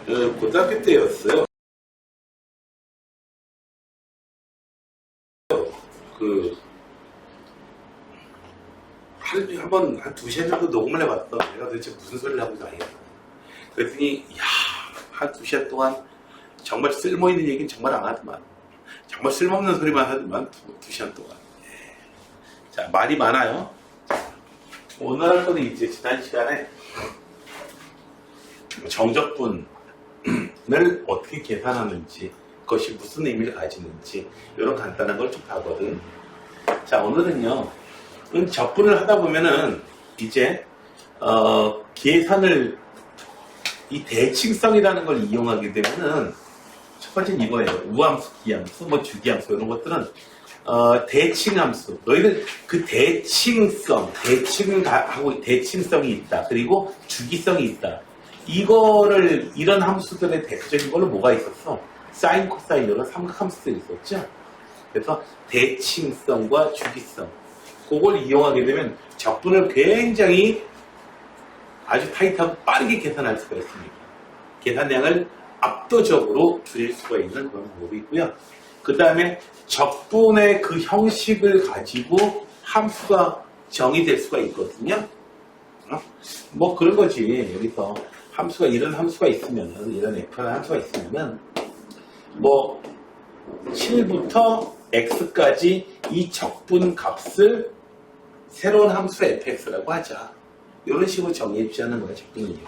고등학교 때였어요. 한번 한 2시간 정도 녹음을 해봤어. 내가 도대체 무슨 소리를 하고 다니냐. 그랬더니, 한 2시간 동안 정말 쓸모있는 얘기는 정말 안 하더만. 정말 쓸모없는 소리만 하더만, 2시간 동안. 자, 말이 많아요. 오늘 할 거는 이제 지난 시간에 정적분을 어떻게 계산하는지, 그것이 무슨 의미를 가지는지, 이런 간단한 걸 좀 봐거든. 자, 오늘은요, 적분을 하다 보면은, 이제, 계산을, 이 대칭성이라는 걸 이용하게 되면은, 첫 번째는 이거예요. 우함수, 기함수, 주기함수, 이런 것들은, 대칭함수. 너희들 그 대칭성이 있다. 그리고 주기성이 있다. 이런 함수들의 대표적인 걸로 뭐가 있었어? 사인, 코사인, 이런 삼각함수들이 있었죠? 그래서 대칭성과 주기성. 그걸 이용하게 되면 적분을 굉장히 아주 타이트하고 빠르게 계산할 수가 있습니다. 계산량을 압도적으로 줄일 수가 있는 그런 방법이 있고요. 그 다음에 적분의 그 형식을 가지고 함수가 정의될 수가 있거든요. 뭐 그런 거지. 여기서 이런 함수가 있으면은, 이런 F라는 함수가 있으면은, 7부터 X까지 이 적분 값을 새로운 함수 fx라고 하자. 이런 식으로 정의해 주자는 거야, 적분을 이용해.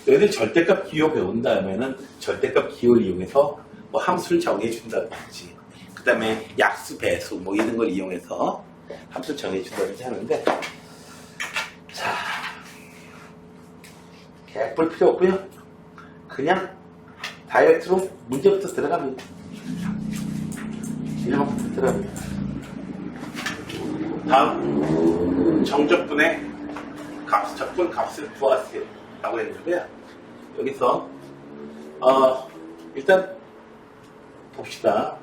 너희들 절대값 기호 배운 다음에는 절대값 기호를 이용해서 함수를 정해 준다든지, 그 다음에 약수, 배수, 이런 걸 이용해서 함수를 정해 준다든지 하는데, 자, 계획 볼 필요 없고요. 그냥 다이렉트로 문제부터 들어갑니다. 1번부터 들어갑니다. 다음, 정적분의 적분 값을 구하세요 라고 했는데요. 여기서 일단 봅시다.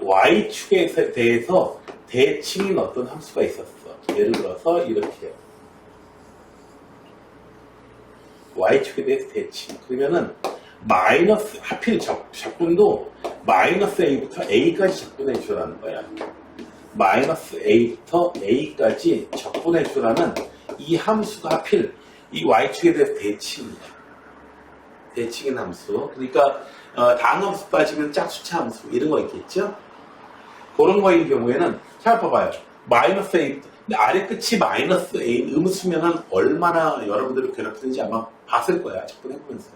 Y축에 대해서 대칭인 어떤 함수가 있었어. 예를 들어서 이렇게요. Y축에 대해서 대칭. 그러면은 하필 적분도 -A부터 A까지 적분해 주라는 거야. -A부터 A까지 적분해 주라는 이 함수가 하필 이 Y축에 대해서 대칭이야. 대칭인 함수. 그러니까 다항함수 빠지면 짝수차 함수 이런 거 있겠죠? 그런 거인 경우에는 잘 봐봐요. -A, 아래 끝이 -A 음수면은 얼마나 여러분들을 괴롭히는지 아마 봤을 거야. 적분해보면서.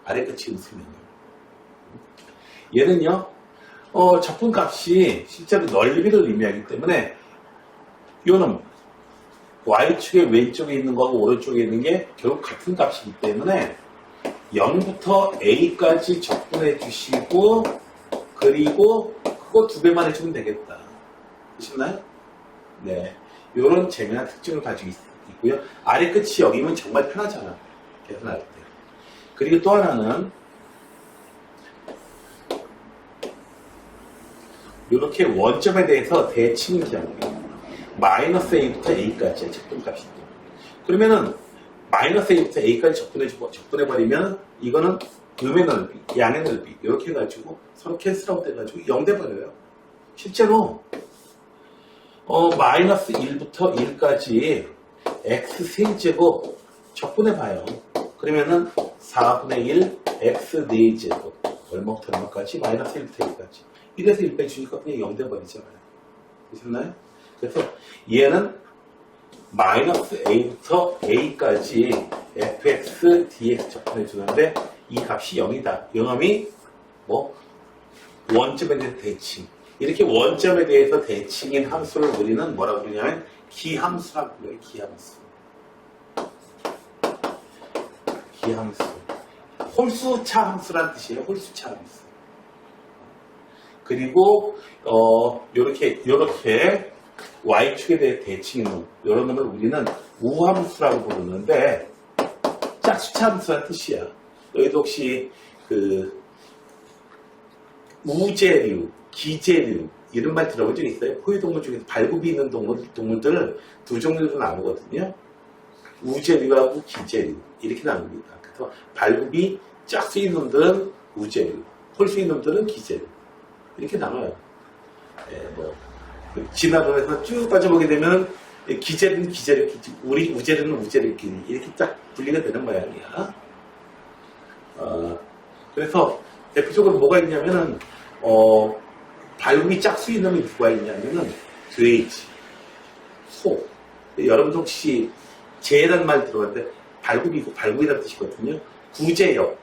아래 끝이 음수면요. 얘는요, 적분값이 실제로 넓이를 의미하기 때문에 이거는 Y축의 왼쪽에 있는 거하고 오른쪽에 있는 게 결국 같은 값이기 때문에 0부터 A까지 적분해 주시고, 그리고 그거 2배만 해주면 되겠다. 보셨나요? 네. 이런 재미난 특징을 가지고 있고요. 아래 끝이 0이면 정말 편하잖아. 계산할 때. 그리고 또 하나는 이렇게 원점에 대해서 대칭인 경우에 -A부터 A까지의 적분값이 있고, 그러면은 -A부터 A까지 적분해버리면 이거는 음의 넓이, 양의 넓이 이렇게 해가지고 서로 캔슬아웃 돼가지고 0 돼버려요. 실제로 -1부터 1까지 x3제곱 적분해봐요. 그러면은 4분의 1 x 4제곱 얼마부터 얼마까지? -1부터 1까지. 1에서 1 빼주니까 그냥 0 돼버리잖아요. 보셨나요? 그래서 얘는 -A부터 A까지 fx, dx 적분해 주는데 이 값이 0이다. 0이 원점에 대해서 대칭. 이렇게 원점에 대해서 대칭인 함수를 우리는 뭐라고 부르냐면 기함수라고 불러요. 기함수. 기함수. 홀수차 함수라는 뜻이에요. 홀수차 함수. 그리고 요렇게 Y축에 대해 대칭인 이런 놈을 우리는 우함수라고 부르는데 짝수차 함수라는 뜻이야. 너희도 혹시 우제류, 기제류 이런 말 들어본 적 있어요? 포유동물 중에서 발굽이 있는 동물들을 두 종류로 나누거든요. 우제류하고 기제류 이렇게 나눕니다. 그래서 발굽이 짝수인 놈들은 우제류, 홀수인 놈들은 기제류 이렇게 나눠요. 진화론에서 쭉 빠져보게 되면 기제류는 기제류, 우리 우제류는 우제류끼리 이렇게 딱 분리가 되는 모양이야. 그래서 대표적으로 뭐가 있냐면은 발굽이 짝수인 놈이 누가 있냐면은 돼지, 소. 여러분도 혹시 재라는 말 들어봤는데 발굽이고 발굽이라는 뜻이거든요. 구제역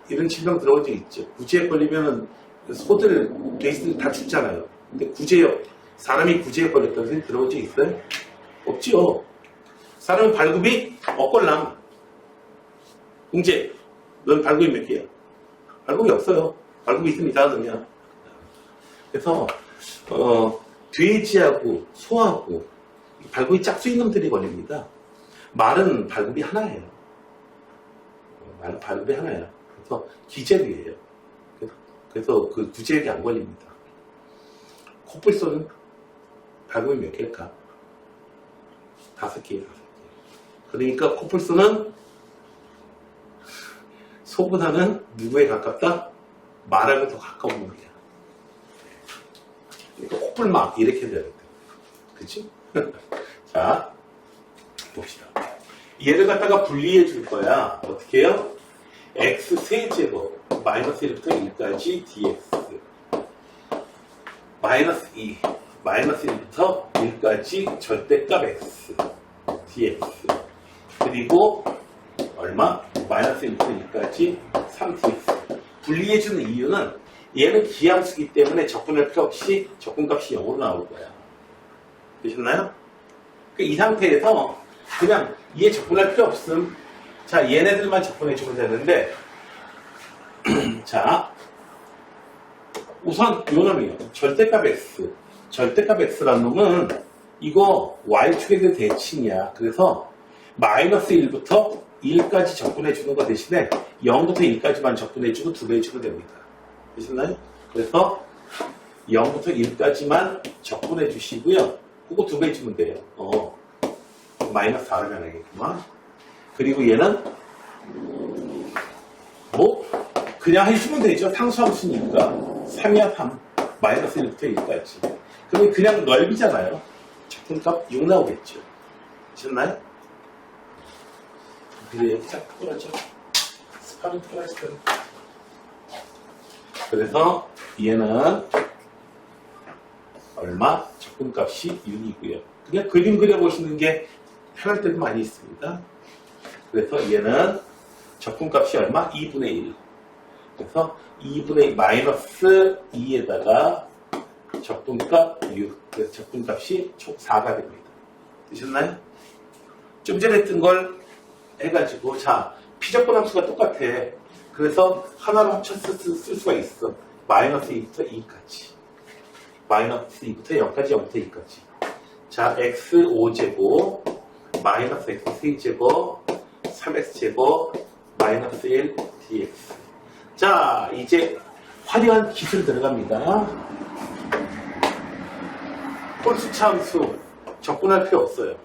이런 질병 들어본 적 있죠. 구제역 걸리면은 소들, 돼지들 다 죽잖아요. 근데 구제역, 사람이 구제역 걸렸다는 소리 들어본 적 있어요? 없죠. 사람은 발굽이 없걸랑. 공제, 넌 발굽이 몇 개야? 발굽이 없어요. 발굽이 있으면 이상하느냐. 그래서 돼지하고 소하고 발굽이 짝수인 놈들이 걸립니다. 말은 발굽이 하나예요. 말은 발굽이 하나예요. 그래서 기제류예요. 그래서 그 구제역이 안 걸립니다. 코뿔소는 발굽이 몇 개일까? 5개예요. 5개. 그러니까 코뿔소는 소보다는 누구에 가깝다? 말하고 더 가까운 놈이야. 그러니까 코뿔막 이렇게 돼야 돼. 그치? 자, 봅시다. 얘를 갖다가 분리해 줄 거야. 어떻게 해요? x 세제곱 마이너스 1부터 1까지 dx 마이너스 2 마이너스 1부터 1까지 절대값 x dx 그리고 얼마? 마이너스 1부터 1까지 3dx 분리해주는 이유는 얘는 기함수기 때문에 적분할 필요 없이 적분값이 0으로 나올 거야. 되셨나요? 이 상태에서 그냥 얘 적분할 필요 없음. 자, 얘네들만 적분해주면 되는데 자, 우선 요 놈이요. 절대값 x. 절대값 x라는 놈은 이거 y축에 대한 대칭이야. 그래서 마이너스 1부터 1까지 적분해주는 거 대신에 0부터 1까지만 적분해주고 2배 해주면 됩니다. 되셨나요? 그래서 0부터 1까지만 적분해 주시고요. 그거 2배 해주면 돼요. 마이너스 4를 변하겠구만. 그리고 얘는 뭐 그냥 해주면 되죠. 상수함수니까 3이야 3 마이너스 1부터 1까지. 그러면 그냥 넓이잖아요. 적분값 6 나오겠죠. 되셨나요? 그래 딱 풀어져. 스파는 풀어졌어요. 그래서 얘는 얼마? 적분값이 6이고요. 그냥 그림 그려보시는 게 편할 때도 많이 있습니다. 그래서 얘는 적분값이 얼마? 2분의 1. 그래서 2분의 마이너스 2에다가 적분값 6. 그래서 적분값이 총 4가 됩니다. 되셨나요? 좀 전에 했던 걸 해가지고 자 피적분함수가 똑같아. 그래서 하나로 합쳐서 쓸 수가 있어. 마이너스 2부터 2까지. 마이너스 2부터 0까지 0부터 2까지. 자 x 5제곱 마이너스 x 3제곱 3x제곱 마이너스 1 dx. 자 이제 화려한 기술 들어갑니다. 홀수차 함수 적분할 필요 없어요.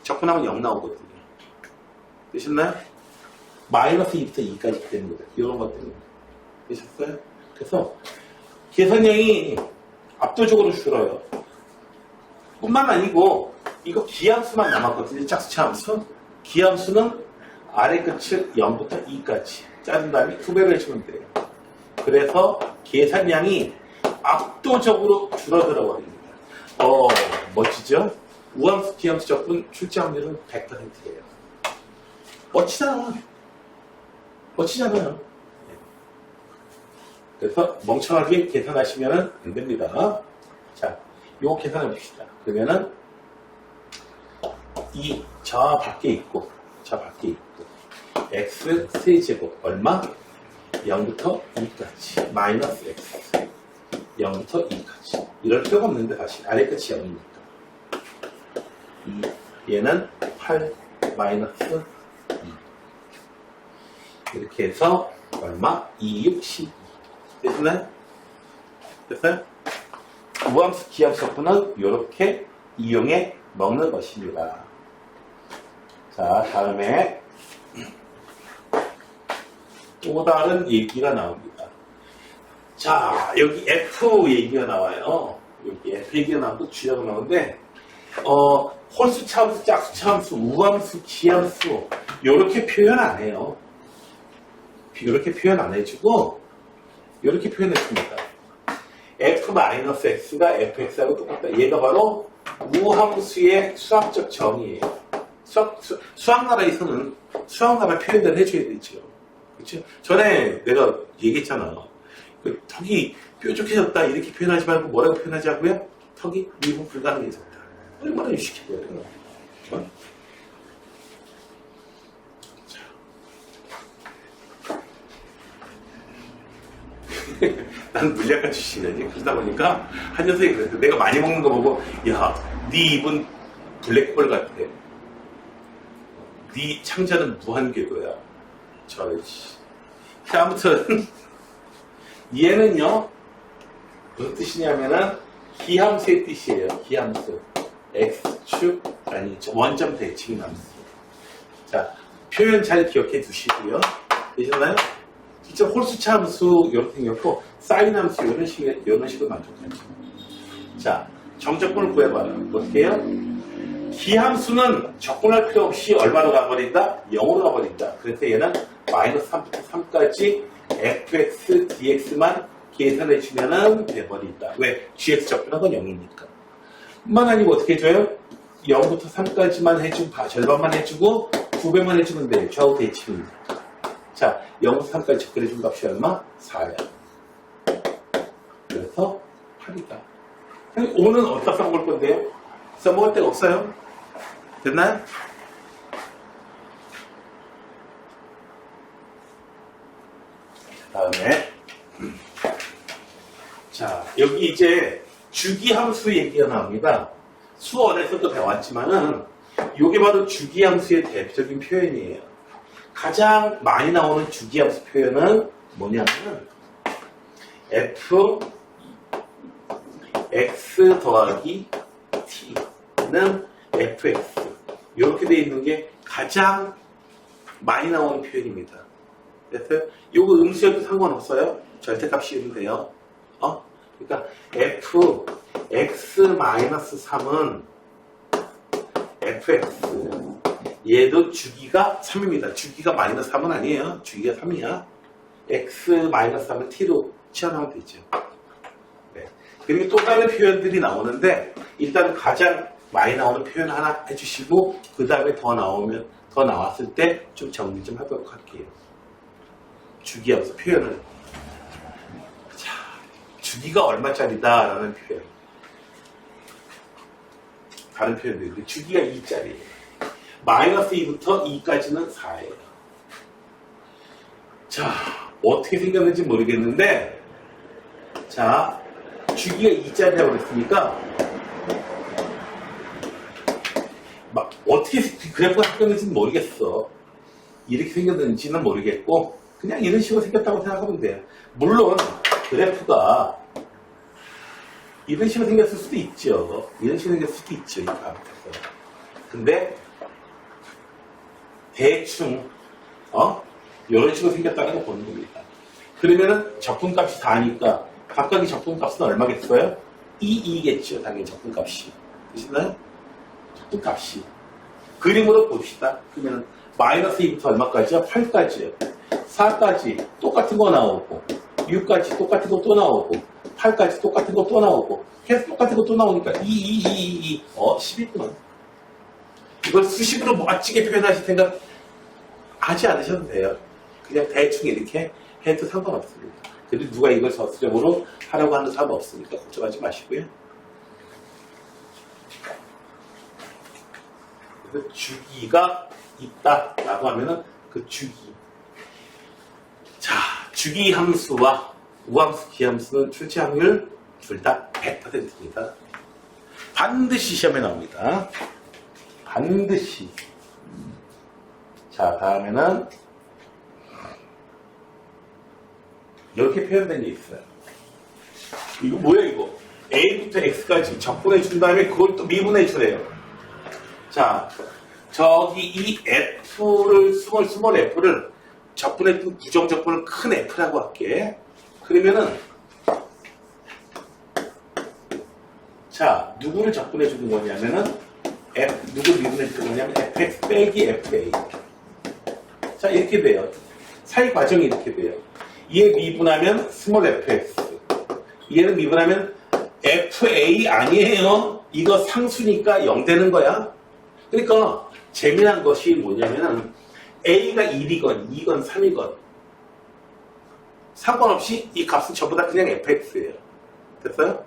적분하면 0 나오거든요. 되셨나요? 마이너스 2부터 2까지 되는 거죠. 이런 것 때문에. 되셨어요? 그래서 계산량이 압도적으로 줄어요. 뿐만 아니고 이거 기함수만 남았거든요. 짝수차 함수. 기함수는 아래 끝을 0부터 2까지 자른 다음에 2배로 해주면 돼요. 그래서 계산량이 압도적으로 줄어들어 버립니다. 멋지죠? 우함수, 기함수 적분 출제 확률은 100%예요. 멋지잖아요. 그래서 멍청하게 계산하시면 안 됩니다. 자, 요거 계산해 봅시다. 그러면은 저 밖에 있고 x 세제곱 얼마? 0부터 2까지 마이너스 x 0부터 2까지 이럴 필요가 없는데 사실 아래 끝이 0이니까 얘는 8 마이너스 2 이렇게 해서 얼마? 2, 6, 12 됐나요? 됐어요? 우함수, 기함수 적분은 이렇게 이용해 먹는 것입니다. 자, 다음에 또 다른 얘기가 나옵니다. 자, 여기 F 얘기가 나와요. 여기 F 얘기가 나오고 G가 나오는데, 홀수 차함수, 짝수 차함수, 우함수, 기함수, 요렇게 표현 안 해요. 이렇게 표현 안 해주고, 이렇게 표현했습니다. F-X가 fx하고 똑같다. 얘가 바로 우함수의 수학적 정의예요. 수학나라에서는 수학나라 표현을 해줘야 되죠. 그렇죠? 전에 내가 얘기했잖아. 그 턱이 뾰족해졌다 이렇게 표현하지 말고 뭐라고 표현하자고요? 턱이 미분 불가능해졌다. 얼마나 유식해 보여요. 난 물리학과 출신이지. 그러다 보니까 한 녀석이 그랬어. 내가 많이 먹는 거 보고, 야, 네 입은 블랙홀 같아. 네 창자는 무한궤도야. 저지. 아무튼 얘는요 무슨 뜻이냐면은 기함수의 뜻이에요. 기함수. x축 아니죠. 원점 대칭 함수. 자, 표현 잘 기억해 두시고요. 되셨나요? 진짜 홀수차 함수 이렇게 생겼고 사인 함수 이런 식으로 만족하죠. 자, 정적분을 구해봐요. 어떻게 해요? 기함수는 적분할 필요 없이 얼마로 가버린다? 0으로 가버린다. 그래서 얘는 마이너스 3부터 3까지 fx, dx만 계산해주면 돼버린다. 왜? gx 적분한 건 0이니까. 뿐만 아니고 어떻게 해줘요? 0부터 3까지만 해주고 절반만 해주고 900만 해주면 돼요. 좌우 대칭입니다. 자, 0부터 3까지 접근해준 값이 얼마? 4야. 그래서 8이다. 5는 어디다 써먹을 건데요? 써먹을 데가 없어요. 됐나요? 다음에 자, 여기 이제 주기함수 얘기가 나옵니다. 수어에서도 배웠지만은 이게 바로 주기함수의 대표적인 표현이에요. 가장 많이 나오는 주기함수 표현은 뭐냐면 f x 더하기 t는 fx 이렇게 되어 있는 게 가장 많이 나오는 표현입니다. 됐어요? 요거 음수여도 상관없어요. 절대값이면 돼요. 그러니까 f x-3은 fx 얘도 주기가 3입니다. 주기가 마이너스 3은 아니에요. 주기가 3이야. x-3은 t로 치환하면 되죠. 네. 그리고 또 다른 표현들이 나오는데 일단 가장 많이 나오는 표현 하나 해주시고 그 다음에 더 나왔을 때 좀 정리 좀 해보도록 할게요. 주기하면서 표현을 자, 주기가 얼마짜리다 라는 표현 다른 표현들이 주기가 2짜리예요. 마이너스 2부터 2까지는 4예요. 자, 어떻게 생겼는지 모르겠는데 자, 주기가 2짜리라고 그랬으니까 막 어떻게 그래프가 생겼는지는 모르겠어. 이렇게 생겼는지는 모르겠고 그냥 이런 식으로 생겼다고 생각하면 돼요. 물론 그래프가 이런 식으로 생겼을 수도 있죠. 이런 식으로 생겼을 수도 있죠. 이 앞에서. 근데 대충 이런 식으로 생겼다는 거 보는 겁니다. 그러면은 적분값이 다니까 각각의 적분값은 얼마겠어요? 2겠죠. 당연히 적분값이. 되시나요? 적분값이. 그림으로 봅시다. 그러면 마이너스 2부터 얼마까지요? 8까지요. 4까지 똑같은 거 나오고 6까지 똑같은 거 또 나오고 8까지 똑같은 거 또 나오고 계속 똑같은 거 또 나오니까 12구나. 이걸 수식으로 멋지게 표현하실 생각 하지 않으셔도 돼요. 그냥 대충 이렇게 해도 상관없습니다. 그리고 누가 이걸 저수적으로 하라고 하는 사람 없으니까 걱정하지 마시고요. 그래서 주기가 있다라고 하면은 그 주기. 자, 주기 함수와 우함수, 기함수는 출제 확률 둘 다 100%입니다. 반드시 시험에 나옵니다. 반드시. 자, 다음에는 이렇게 표현된 게 있어요. 이거 뭐야 이거? A부터 X까지 적분해 준 다음에 그걸 또 미분해 주래요. 자, 저기 이 F를, 스몰 F를 적분했던 부정적분을 큰 F라고 할게. 그러면은, 자, 누구를 적분해 주는 거냐면은, 누구를 미분해 주는 거냐면, fx 빼기 fa. 자, 이렇게 돼요. 사이 과정이 이렇게 돼요. 얘 미분하면 스몰 fx. 얘는 미분하면 fa 아니에요. 이거 상수니까 0 되는 거야. 그러니까, 재미난 것이 뭐냐면은, a가 1이건 2건 3이건, 상관없이 이 값은 전부 다 그냥 fx예요. 됐어요?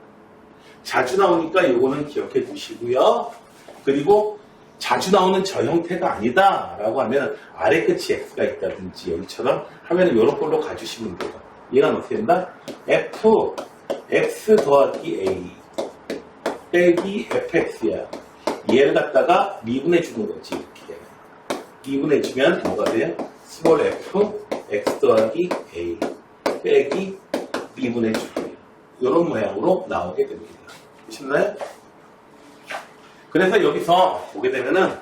자주 나오니까 요거는 기억해 두시고요. 그리고 자주 나오는 저 형태가 아니다 라고 하면 아래 끝이 x가 있다든지 여기처럼 하면 이런 걸로 가주시면 돼요. 얘가 어떻게 된다? f x 더하기 a 빼기 fx야. 얘를 갖다가 미분해 주는 거지. 이렇게 미분해 주면 뭐가 돼요? 스몰 f x 더하기 a 빼기 미분해 주기. 이런 모양으로 나오게 됩니다. 보셨나요? 그래서 여기서 보게 되면은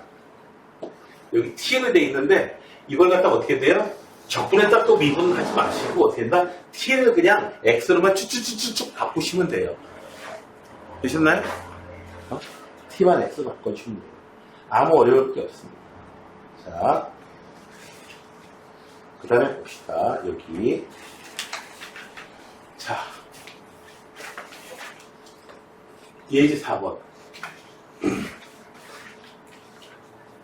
여기 tn이 돼 있는데 이걸 갖다 어떻게 돼요? 적분에다 또 미분을 하지 마시고 어떻게 된다? tn을 그냥 x로만 쭉쭉쭉쭉 바꾸시면 돼요. 되셨나요? t만 x 바꿔주면 돼요. 아무 어려울 게 없습니다. 자, 그 다음에 봅시다. 여기 자, 예지 4번.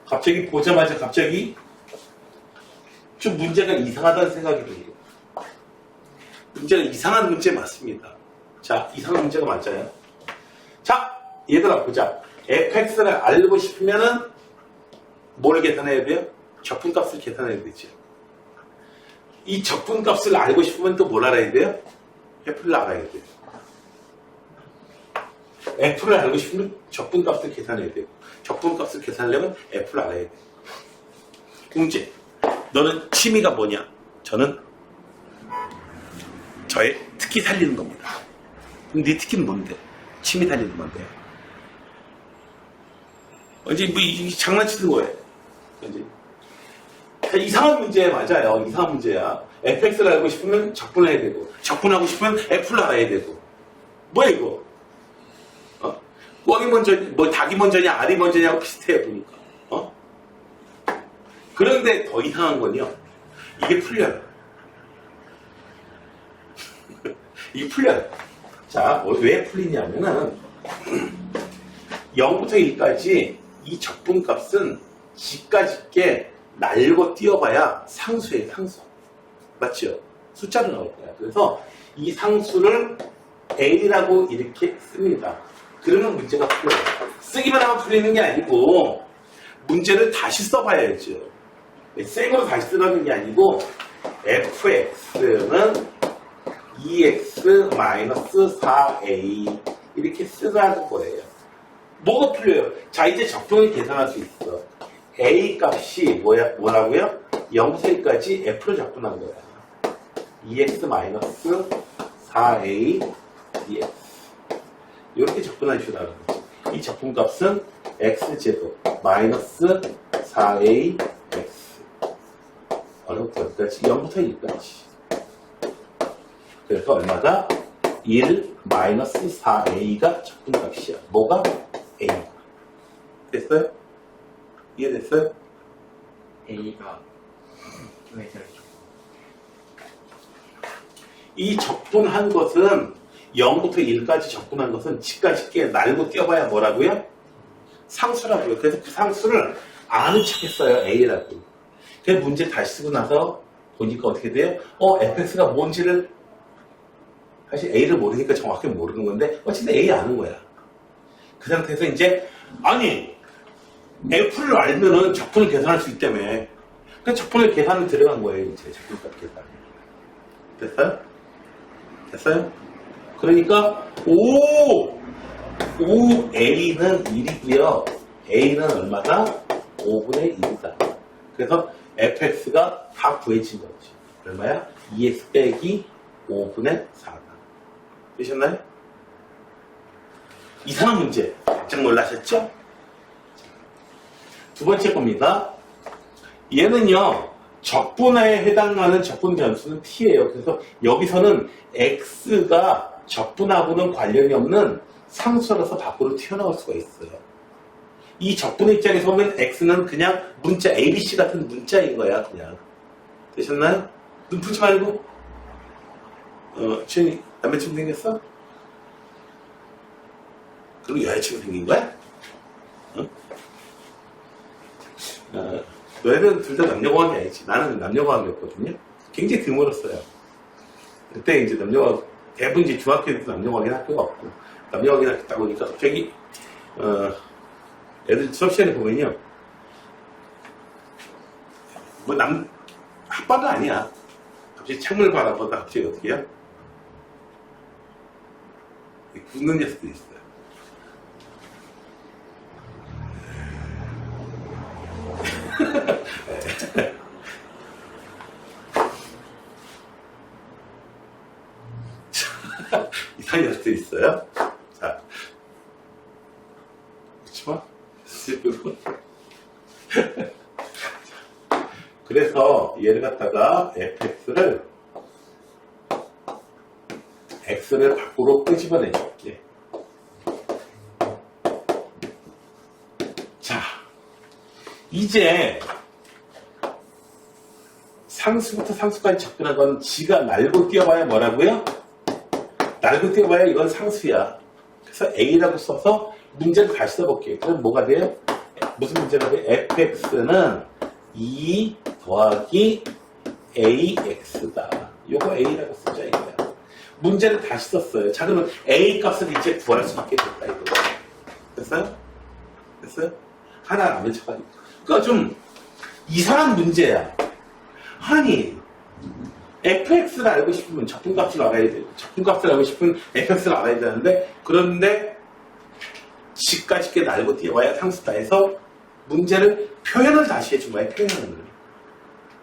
갑자기 보자마자 갑자기 좀 문제가 이상하다는 생각이 들어요. 문제가 이상한 문제 맞습니다. 자, 이상한 문제가 맞아요. 자, 얘들아 보자. fx를 알고 싶으면은 뭘 계산해야 돼요? 적분값을 계산해야 되죠. 이 적분값을 알고 싶으면 또 뭘 알아야 돼요? f를 알아야 돼요. f를 알고 싶으면 적분값을 계산해야 돼요. 적분값을 계산하려면 f를 알아야 돼요. 문제. 너는 취미가 뭐냐? 저는 저의 특기 살리는 겁니다. 그럼 네 특기는 뭔데? 취미 살리는 건데. 이제 뭐 장난치는 거예요. 이제 이상한 문제 맞아요. 이상한 문제야. fx를 알고 싶으면 적분을 해야 되고, 적분하고 싶으면 f를 알아야 되고. 뭐야 이거? 꿩이 먼저, 뭐 닭이 먼저냐, 알이 먼저냐고 비슷해요 보니까. 그런데 더 이상한 건요. 이게 풀려요. 이게 풀려요. 자, 왜 풀리냐면은 0부터 1까지 이 적분값은 지까지 게 날고 띄어봐야 상수예요, 상수. 맞죠? 숫자로 나올 거야. 그래서 이 상수를 A라고 이렇게 씁니다. 그러면 문제가 풀려요. 쓰기만 하면 풀리는 게 아니고 문제를 다시 써봐야죠. 생으로 다시 쓰라는 게 아니고 fx는 2x-4a 이렇게 쓰라는 거예요. 뭐가 풀려요? 자, 이제 적분을 계산할 수 있어. a 값이 뭐라고요? 0부터 1까지 f를 적분한 거야. 2x-4a dx 이렇게 적분해 주라는 거지. 이 적분값은 x제곱 마이너스 4a x 어려부터 여기까지 0부터 1까지. 그래서 얼마다? 1 마이너스 4a가 적분값이야. 뭐가? a. 됐어요? 이해됐어요? A가 이 적분한 것은 0부터 1까지 적분한 것은 지까지 게 날고 띄어봐야 뭐라고요? 상수라고요. 그래서 그 상수를 아는 척 했어요. A라고. 그래서 문제 다시 쓰고 나서 보니까 어떻게 돼요? fx가 뭔지를 사실 A를 모르니까 정확히 모르는 건데 어쨌든 A 아는 거야. 그 상태에서 이제 아니 F를 알면은 적분을 계산할 수 있다며. 그래서 적분을 계산을 들어간 거예요. 이제 적분값 계산. 됐어요? 됐어요? 그러니까 5A는 1이고요. A는 얼마다? 5분의 1이다. 그래서 fx가 다 구해진 거지. 얼마야? 2x 빼기 5분의 4다. 되셨나요? 이상한 문제. 깜짝 놀라셨죠? 두 번째 겁니다. 얘는요, 적분에 해당하는 적분 변수는 t예요. 그래서 여기서는 x가 적분하고는 관련이 없는 상수라서 밖으로 튀어나올 수가 있어요. 이 적분의 입장에서 보면 x는 그냥 문자 abc 같은 문자인 거야. 그냥 되셨나요? 눈 풀지 말고. 주연이 남자친구 생겼어? 그리고 여자친구 생긴 거야? 응? 너희들은 둘 다 남녀공학이 아니지. 나는 남녀공학이었거든요. 굉장히 드물었어요. 그때 이제 대부분 이제 중학교에도 남녀공학인 학교가 없고, 남녀공학인 학교 딱 보니까 갑자기, 애들 수업 시간에 보면요. 학과가 아니야. 갑자기 창문을 바라보다 갑자기 어떻게 해요? 웃는 녀석도 있어요. 이상한 녀석도 있어요. 자, 그렇지만 그래서 얘를 갖다가 x를 밖으로 끄집어내죠. 예. 자, 이제 상수부터 상수까지 접근한 건 지가 날고 뛰어봐야 뭐라고요? 날고 뛰어봐야 이건 상수야. 그래서 a라고 써서 문제를 다시 써볼게요. 그럼 뭐가 돼요? 무슨 문제가 돼요? fx는 2 더하기 ax다. 요거 a라고 쓰자 이거야. 문제를 다시 썼어요. 자, 그러면 a 값을 이제 구할 수 있게 됐다 이거. 됐어요? 됐어요? 하나 남은 척하니까. 그러니까 좀 이상한 문제야. 아니, fx를 알고 싶으면 적분값을 알아야 돼. 적분값을 알고 싶으면 fx를 알아야 되는데, 그런데 지까지 게 날고 뛰어와야 상수다 해서 문제를 표현을 다시 해준 거야.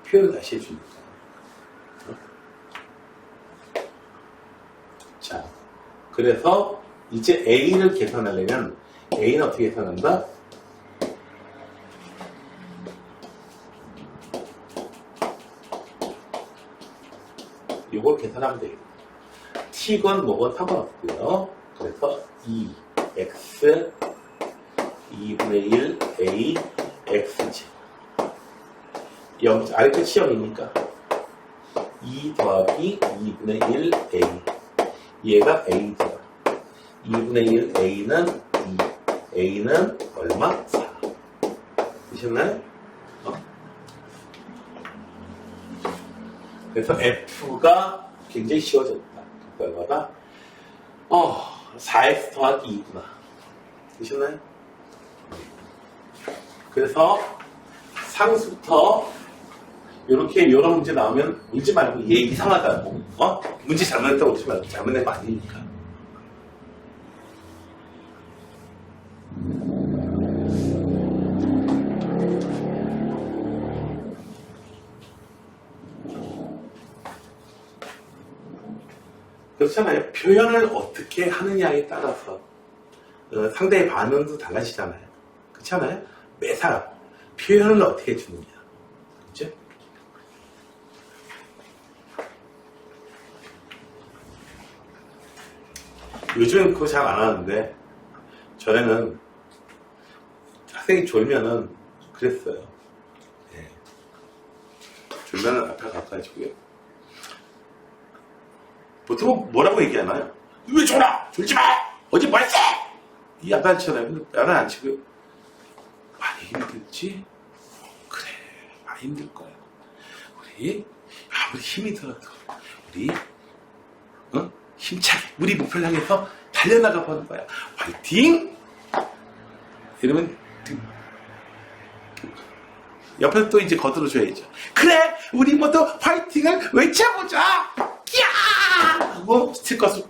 표현을 다시 해주니까. 자, 그래서 이제 a를 계산하려면 a는 어떻게 계산한다? 이걸 계산하면 되겠다. t건 뭐건 상관없고요. 그래서 2x 2분의 1 a xj 아래끝이 0이니까 2 더하기 2분의 1 a 얘가 a죠. 2분의 1 a는 2 a는 얼마? 4 되셨나요? 그래서 f가 굉장히 쉬워졌다. 그 결과가 4x 더하기 2구나. 되셨나요? 그래서 상수부터 이렇게 이런 문제 나오면 울지 말고 얘 이상하다고 문제 잘못했다고 울지 말고 잘못된 거 아니니까. 그렇잖아요. 표현을 어떻게 하느냐에 따라서 상대의 반응도 달라지잖아요. 그렇잖아요. 매사 표현을 어떻게 해주느냐. 그렇죠? 요즘은 그거 잘 안 하는데 전에는 학생이 졸면은 그랬어요. 네. 졸면은 앞에 가까이지고요. 보통 뭐라고 얘기하나요? 왜 졸아? 졸지 마! 어제 뭐 했어? 이 야단치잖아요. 근데 야단 안 치고요. 많이 힘들지? 그래, 많이 힘들 거야. 우리 아무리 힘이 들어도 우리 힘차게 우리 목표를 향해서 달려나가 보는 거야. 화이팅! 이러면 옆에서 또 이제 거들어줘야죠. 그래, 우리 모두 화이팅을 외쳐보자! 야! 하고 스티커스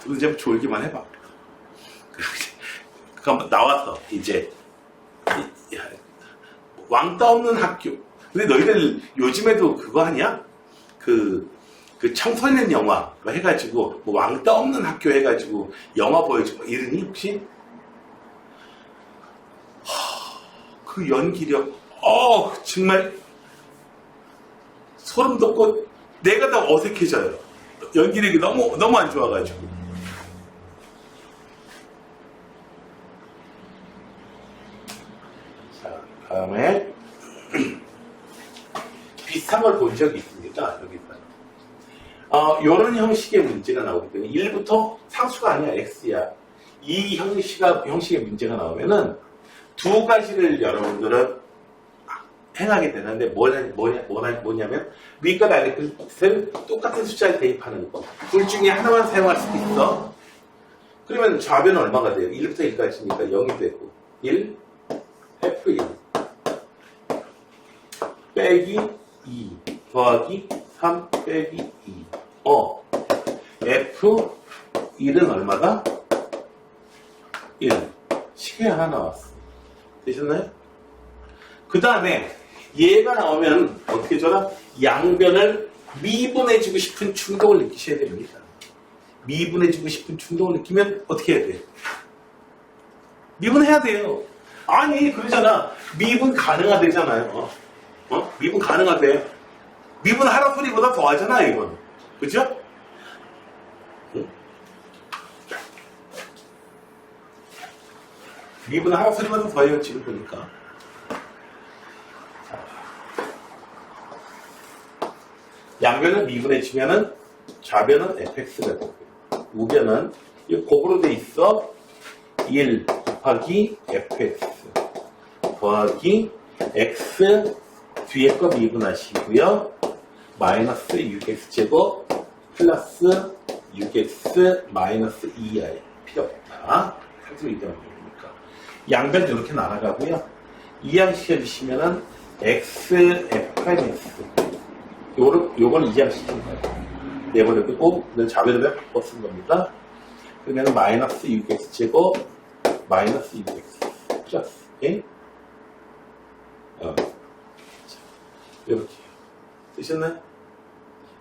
이제 졸기만 해봐. 그러니까 나와서 이제 왕따 없는 학교. 근데 너희들 요즘에도 그거 하냐? 그 그 청소년 영화 뭐 해가지고 뭐 왕따 없는 학교 해가지고 영화 보여주고 이러니 혹시? 그 연기력 정말 소름 돋고 내가 다 어색해져요. 연기력이 너무 안 좋아가지고. 자, 다음에 비슷한 걸 본 적이 있습니다. 여기서. 요런 형식의 문제가 나오기 때문에 1부터 상수가 아니야, X야. 이 형식의 문제가 나오면은 두 가지를 여러분들은 행하게 되는데 뭐냐면 위과 아래 끝을 똑같은 숫자를 대입하는 거. 둘 중에 하나만 사용할 수도 있어. 그러면 좌변은 얼마가 돼요? 1부터 1까지니까 0이 되고 1, F1 빼기 2 더하기 3 빼기 2 F1은 얼마다? 1 식이 하나 나왔어. 되셨나요? 그 다음에 얘가 나오면 어떻게 줘라? 양변을 미분해주고 싶은 충동을 느끼셔야 됩니다. 미분해주고 싶은 충동을 느끼면 어떻게 해야 돼요? 미분해야 돼요. 아니 그러잖아. 미분 가능하대잖아요. 미분 가능하대. 미분 하라 소리보다 더하잖아 이건. 그죠? 응? 미분 하라 소리보다 더해요 지금 보니까. 양변을 미분해주면은 좌변은 fx가 되고 우변은 이 곱으로 돼 있어 1 곱하기 fx 더하기 x 뒤에 거 미분하시고요. 마이너스 6x제곱 플러스 6x 마이너스 2i 필요 없다. 상수이기 때문이니까 양변 이렇게 날아가고요. 이항시켜주시면은 x f'x 요걸 이항시킨 거예요. 내버려두고 좌변을 바꿔 쓴 겁니다. 그러면 마이너스 6x제곱 마이너스 6x 플러스 이렇게 되셨나요?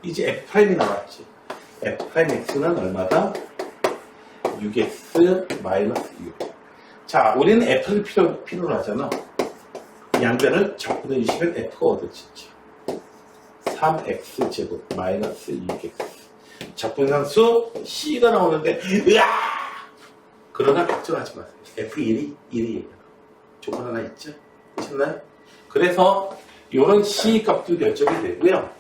이제 f'이 나왔지. f'x는 얼마다? 6x 마이너스 6. 자, 우리는 f를 필요로 하잖아. 양변을 적분해 주시면 f가 얻어지죠. 3x제곱 마이너스 6x 적분상수 c가 나오는데 으아! 그러나 걱정하지 마세요. f1이 1이에요. 조건 하나 있죠? 보셨나요? 그래서 이런 c 값도 결정이 되고요.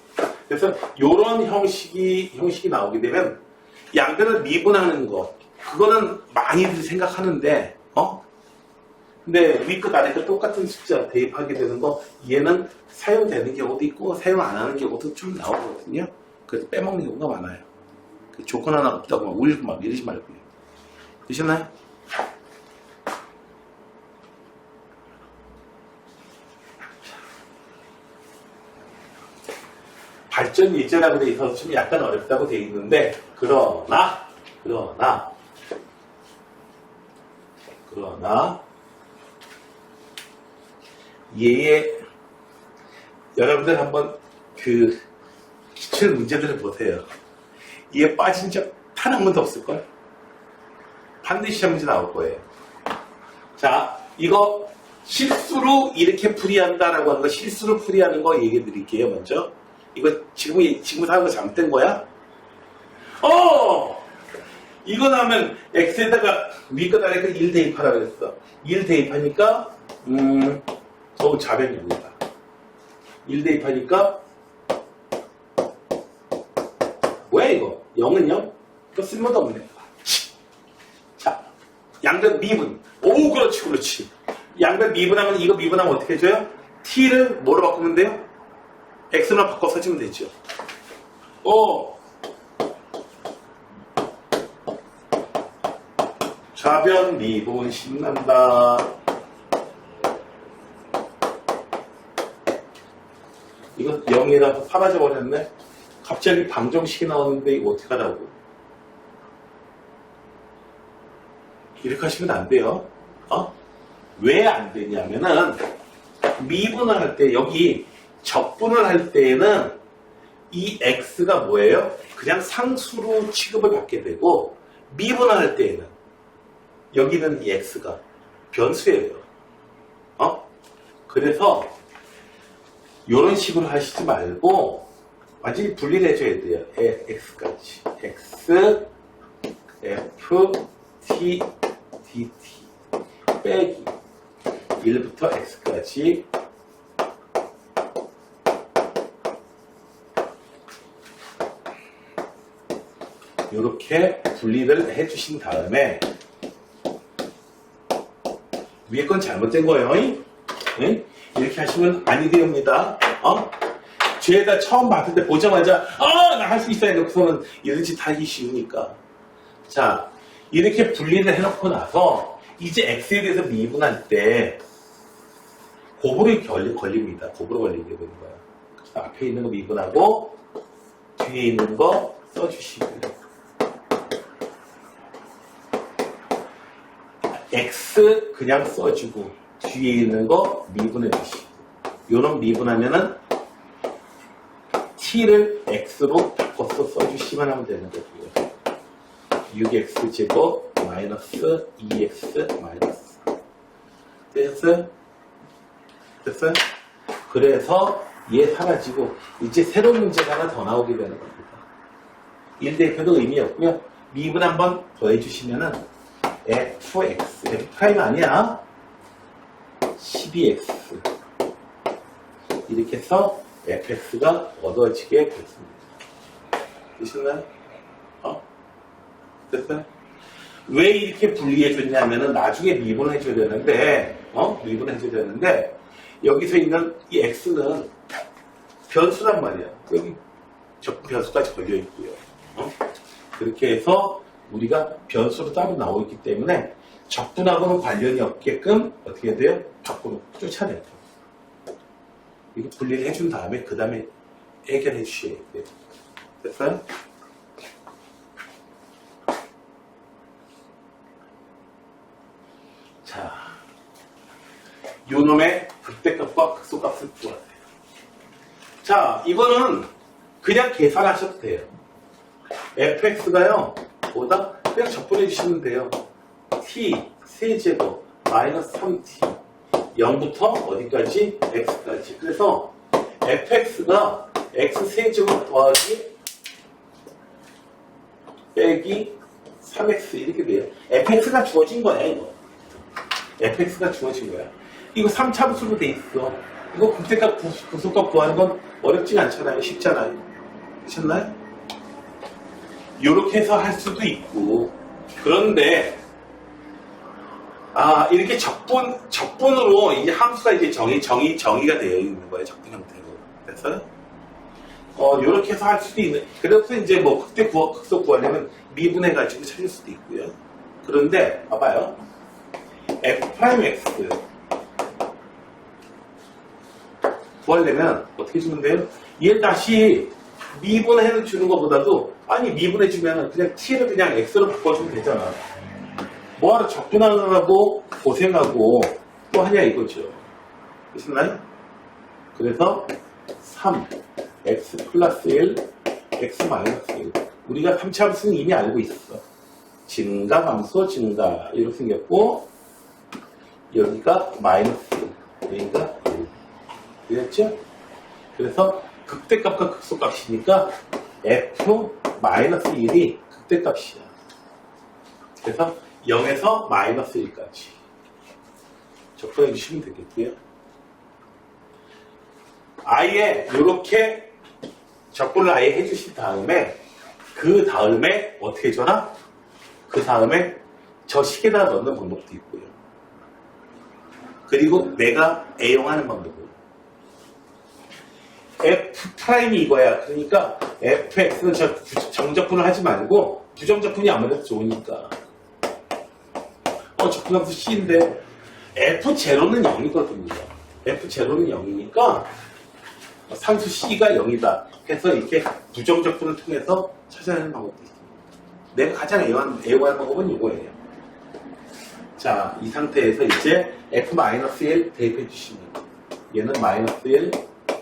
그래서 이런 형식이 나오게 되면 양변을 미분하는 거 그거는 많이들 생각하는데 근데 위끝 아래끝 똑같은 숫자 대입하게 되는 거 얘는 사용되는 경우도 있고 사용 안 하는 경우도 좀 나오거든요. 그래서 빼먹는 경우가 많아요. 그 조건 하나 없다고 막 울리고 막 이러지 말고요. 되셨나요? 발전 예제라고 돼 있어서 좀 약간 어렵다고 돼 있는데 그러나 얘의 여러분들 한번 그 기출 문제들을 보세요. 얘 빠진 적 단 한 번도 없을걸? 반드시 시험 문제 나올 거예요. 자, 이거 실수로 이렇게 풀이한다라고 하는 거 실수로 풀이하는 거 얘기해 드릴게요. 먼저 이거 지금 하는 거 잘못된 거야? 이거 나오면 x에다가 위끝 아래끝 1 대입하라 그랬어. 1 대입하니까 좌변입니다. 1 대입하니까 뭐야 이거? 0은 0? 이거 쓸모도 없네. 자, 양변 미분. 오 그렇지. 양변 미분하면 이거 미분하면 어떻게 해줘요? t를 뭐로 바꾸면 돼요? x로 바꿔 써주면 되죠. 좌변 미분 신난다. 이거 0이라서 사라져 버렸네. 갑자기 방정식이 나오는데 이거 어떡하라고. 이렇게 하시면 안 돼요. 왜 안 되냐면은 미분을 할 때 여기 적분을 할 때에는 이 x가 뭐예요? 그냥 상수로 취급을 받게 되고 미분할 때에는 여기는 이 x가 변수예요. 그래서 이런 식으로 하시지 말고 완전히 분리를 해줘야 돼요. x까지 x f t dt 빼기 1부터 x까지 이렇게 분리를 해주신 다음에 위에 건 잘못된 거예요. 응? 이렇게 하시면 아니 됩니다. 죄다 처음 봤을 때 보자마자 나 할 수 있어야 놓고서는 이런 짓 하기 쉬우니까. 자, 이렇게 분리를 해놓고 나서 이제 x에 대해서 미분할 때 곱으로 걸립니다. 곱으로 걸리게 되는 거야. 그래서 앞에 있는 거 미분하고 뒤에 있는 거 써주시고요. x 그냥 써주고 뒤에 있는 거 미분해 주시고 요런 미분하면은 t를 x로 바꿔서 써주시면 하면 되는 거고요. 6x 제곱 마이너스 2x 마이너스 됐어요? 됐어요? 그래서 얘 사라지고 이제 새로운 문제가 하나 더 나오게 되는 겁니다. 1대표도 의미 없고요. 미분 한번 더 해주시면은 fx, f 프라임 아니야. 12x 이렇게 해서 fx가 얻어지게 됐습니다. 되셨나요? 됐어요? 왜 이렇게 분리해줬냐면은 나중에 미분해줘야 되는데, 미분해줘야 되는데, 여기서 있는 이 x는 변수란 말이야. 여기 변수까지 걸려있고요. 그렇게 해서 우리가 변수로 따로 나오기 때문에 적분하고는 관련이 없게끔 어떻게 해야 돼요? 밖으로 쫓아내요. 이거 분리를 해준 다음에 그 다음에 해결해 주셔야 돼요. 됐어요? 자, 요놈의 극대값과 극소값을 구하세요. 자, 이거는 그냥 계산하셔도 돼요. fx가요, 보다 그냥 적분해 주시면 돼요. t 세제곱 마이너스 3t 0부터 어디까지? x까지. 그래서 fx가 x 세제곱 더하기 빼기 3x 이렇게 돼요. fx가 주어진 거야, 이거. fx가 주어진 거야. 이거 3차분수로 돼 있어. 이거 극대값, 극소값 구하는 건 어렵진 않잖아요. 쉽잖아요. 그렇나요? 이렇게 해서 할 수도 있고. 그런데 이렇게 적분으로 이제 함수가 이제 정의가 되어 있는 거예요. 적분 형태로. 됐어요? 이렇게 해서 할 수도 있는. 그래서 이제 뭐 극대 극소 구하려면 미분해가지고 찾을 수도 있고요. 그런데 봐봐요. f'x 구하려면 어떻게 주면 돼요? 얘를 다시 미분해 주는 것보다도 미분해 주면 그냥 t를 그냥 x로 바꿔주면 되잖아. 뭐하러 적분하느라고 고생하고 또 하냐 이거죠. 되셨나요? 그래서 3 x 플러스 1 x 마이너스 1 우리가 3차 함수는 이미 알고 있었어. 증가 감소 증가 이렇게 생겼고 여기가 마이너스 1 여기가 1 그랬죠? 그래서 극대값과 극소값이니까 f 마이너스 1이 극대값이야. 그래서 0에서 마이너스 1까지 적분해 주시면 되겠고요. 아예 이렇게 적분을 아예 해주신 다음에 그 다음에 어떻게 해줘라? 그 다음에 저 식에다 넣는 방법도 있고요. 그리고 내가 애용하는 방법은 f' 이거야. 그러니까 fx는 정적분을 하지 말고 부정적분이 아무래도 좋으니까 적분함수 c인데 f0는 0이거든요. f0는 0이니까 상수 c가 0이다. 그래서 이렇게 부정적분을 통해서 찾아내는 방법도 있습니다. 내가 가장 애용하는 방법은 이거예요. 자, 이 상태에서 이제 f-1 대입해 주시면 얘는 마이너스 1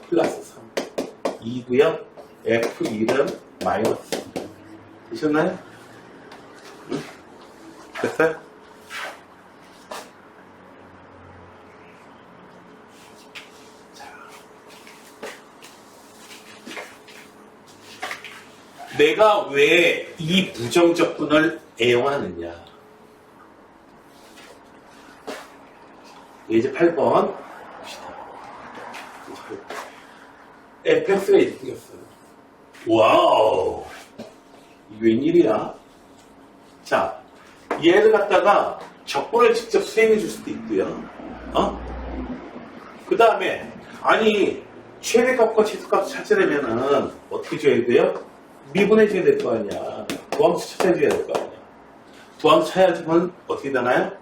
플러스 3 2고요. F1은 마이너스. 되셨나요? 응? 됐어요? 자. 내가 왜 이 부정적분을 애용하느냐? 이제 8번 봅시다. fx가 이렇게 생겼어요. 와우! 이게 웬일이야? 자, 얘를 갖다가 적분을 직접 수행해 줄 수도 있고요. 그 다음에, 아니, 최대값과 최소값 찾으려면은 어떻게 줘야 돼요? 미분해 줘야 될 거 아니야. 도함수 찾아줘야 될 거 아니야. 도함수 찾아주면 어떻게 되나요?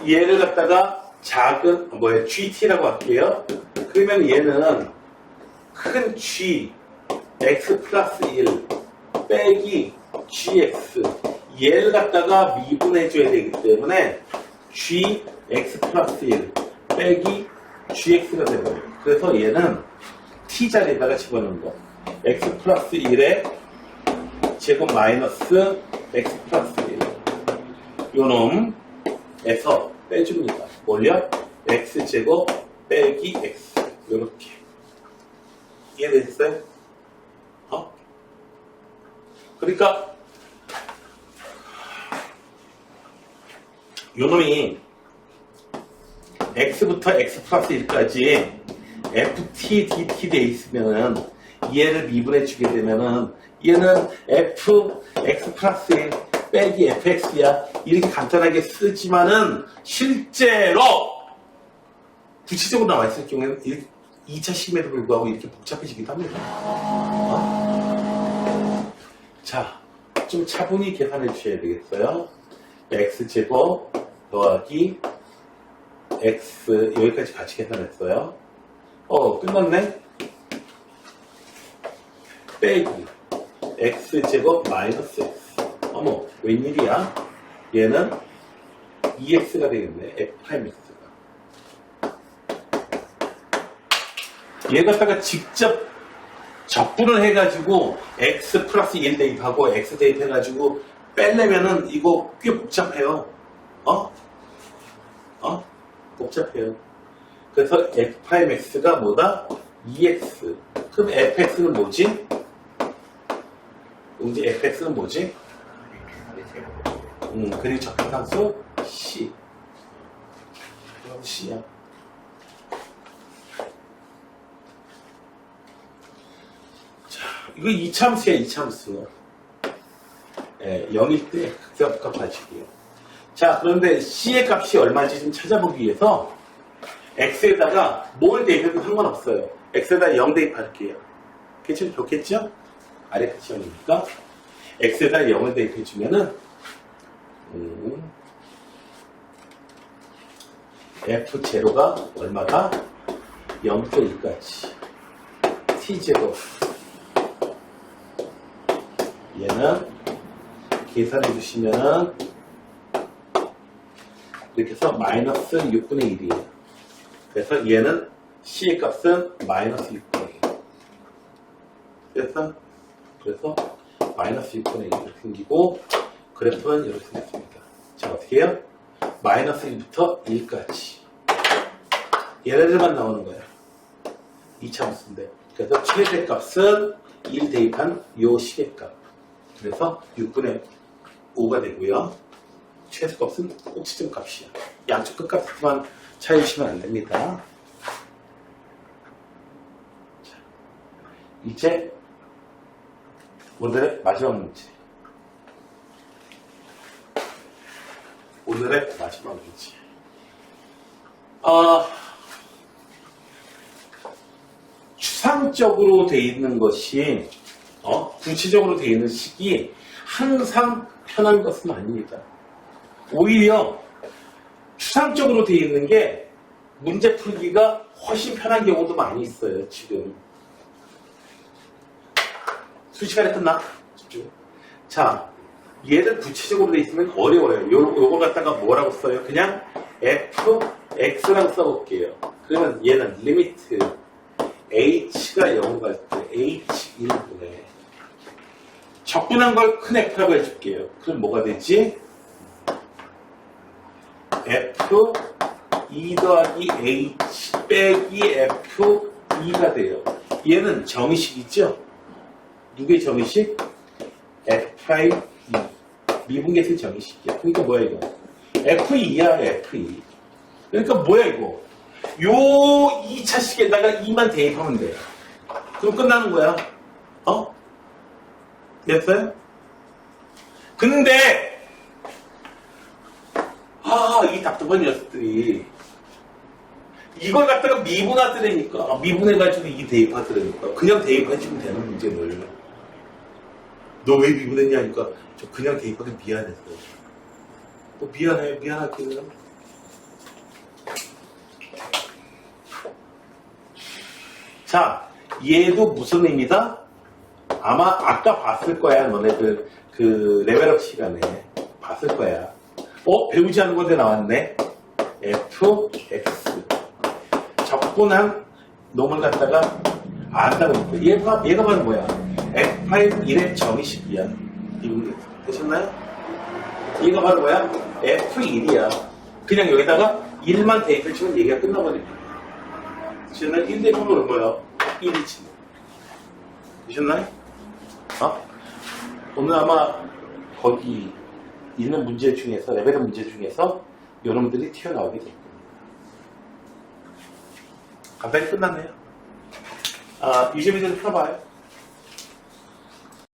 얘를 갖다가 작은, GT라고 할게요. 그러면 얘는 큰 G, X 플러스 1 빼기 GX. 얘를 갖다가 미분해줘야 되기 때문에 G, X 플러스 1 빼기 GX가 되는 거예요. 그래서 얘는 T자리에다가 집어넣는 거. X 플러스 1에 제곱 마이너스 X 플러스 1. 요 놈에서 빼줍니다. 뭘요? X제곱 빼기 X. 요렇게. 이해됐어요? 그러니까 요 놈이 X부터 X 플러스 1까지 FT, DT 돼 있으면은 얘를 미분해 주게 되면은 얘는 F, X 플러스 1 빼기 FX야. 이렇게 간단하게 쓰지만은 실제로 구체적으로 나와 있을 경우에는 2차 시험에도 불구하고 이렇게 복잡해지기도 합니다. 자, 좀 차분히 계산해 주셔야 되겠어요. X제곱 더하기 X, 여기까지 같이 계산했어요. 끝났네? 빼기 X제곱 마이너스 X. 어머, 웬일이야? 얘는 2X가 되겠네. F'X가. 얘 갖다가 직접 적분을 해가지고 X 플러스 1 대입하고 X 대입해가지고 빼려면은 이거 꽤 복잡해요. 복잡해요. 그래서 F'X가 뭐다? 2X. 그럼 Fx는 뭐지? 이제 Fx는 뭐지? 그리고 적분상수 C. C야. 자, 이거 이차함수야, 이차함수. 0일 때 극사부값 가지고요. 자, 그런데 C의 값이 얼마인지 좀 찾아보기 위해서 X에다가 뭘 대입해도 상관없어요. X에다 0 대입할게요. 좋겠죠? 아래 끝이 0이니까 X에다 0을 대입해주면은 F0가 얼마다? 0.2까지 T제곱. 얘는 계산해 주시면은 이렇게 해서 마이너스 6분의 1이에요. 그래서 얘는 C의 값은 마이너스 6분의 1. 그래서 마이너스 6분의 1이 생기고 그래프는 이렇게 생겼습니다. 자, 어떻게 해요? 마이너스 1부터 1까지. 얘네들만 나오는 거예요. 2차 함수인데. 그래서 최대값은 1 대입한 요 식의 값. 그래서 6분의 5가 되고요. 최소값은 꼭지점 값이야. 양쪽 끝값만 찾으시면 안 됩니다. 자, 이제 오늘의 마지막 문제. 오늘의 마지막 문제. 추상적으로 돼 있는 것이 구체적으로 돼 있는 식이 항상 편한 것은 아닙니다. 오히려 추상적으로 돼 있는 게 문제 풀기가 훨씬 편한 경우도 많이 있어요. 지금 순식간에 끝나? 집중. 자, 얘를 구체적으로 돼 있으면 어려워요. 요걸 갖다가 뭐라고 써요? 그냥 fx라고 써볼게요. 그러면 얘는 리미트 h가 0갈 끝난 걸 큰 F라고 해줄게요. 그럼 뭐가 되지? F 2 더하기 H 빼기 F 2가 돼요. 얘는 정의식이죠? 누구의 정의식? F' 2. 미분계수 정의식이야. 그러니까 뭐야 이거? F2야 F2. 그러니까 뭐야 이거? 요 2차식에다가 2만 대입하면 돼. 그럼 끝나는 거야. 어? 됐어요? 근데 이 답답한 녀석들이 이걸 갖다가 미분하더라니까. 미분해가지고 이 대입하더라니까. 그냥 대입해주면 되는 문제를. 너 왜 미분했냐니까. 저 그냥 대입하기 미안했어. 또 미안할게요. 자, 얘도 무슨 의미다? 아마 아까 봤을 거야. 너네들 그 레벨업 시간에 봤을 거야. 배우지 않은 건데 나왔네. fx 적분한 놈을 갖다가 안다고 했고 얘가 바로 뭐야? f' 1의 정의식이야. 이거 되셨나요? 얘가 바로 뭐야? f1이야. 그냥 여기다가 1만 대입해주면 얘기가 끝나버립니다. 되셨나요? 1 대입하면 얼마야? 1이지. 되셨나요? 오늘 아마 거기 있는 문제 중에서, 레벨업 문제 중에서 여러분들이 튀어나오게 될 겁니다. 간단히 끝났네요. 유재민들 풀어봐요.